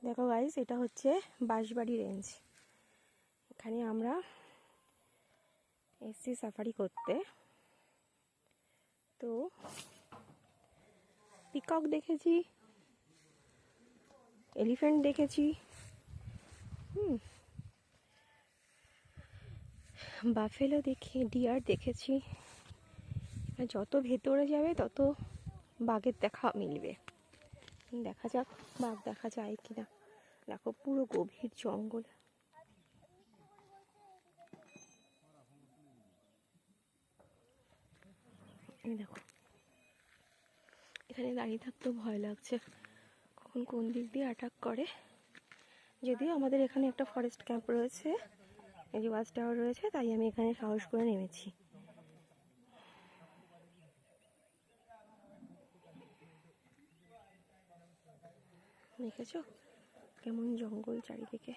দেখো গাইস, এটা হচ্ছে বাঁশবাড়ি রেঞ্জ। এখানে আমরা এসছি সাফারি করতে। তো পিকক দেখেছি, এলিফ্যান্ট দেখেছি, বাফেলো দেখি, ডিয়ার দেখেছি। যত ভেতরে যাবে তত বাঘের দেখা মিলবে। দেখা যাক বাঘ দেখা যায় কিনা। দেখো পুরো গভীর জঙ্গল। দেখো এখানে দাঁড়িয়ে থাকতেও ভয় লাগছে, কখন কোন দিক দিয়ে অ্যাটাক করে। যদিও আমাদের এখানে একটা ফরেস্ট ক্যাম্প রয়েছে, এই যে ওয়াচ টাওয়ার রয়েছে, তাই আমি এখানে সাহস করে নেমেছি। দেখেছো কেমন জঙ্গল চারিদিকে।